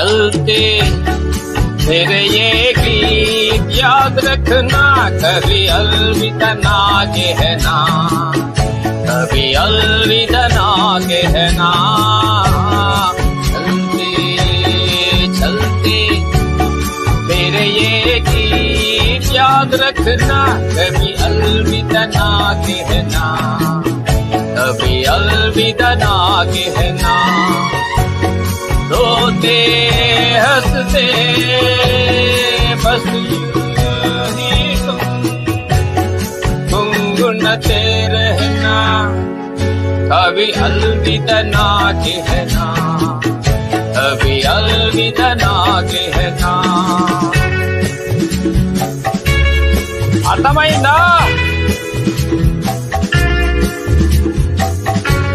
चलते फिर ये गीत याद रखना, कभी अलविदा ना कहना, कभी अलविदा ना कहना। चलते चलते फिर ये गीत याद रखना, कभी अलविदा ना कहना, कभी अलविदा ना कहना। रोते हंसते बस यूं ही गुनगुनाते रहना, कभी अलविदा ना कहना, कभी अलविदा ना कहना। అర్థమైందా?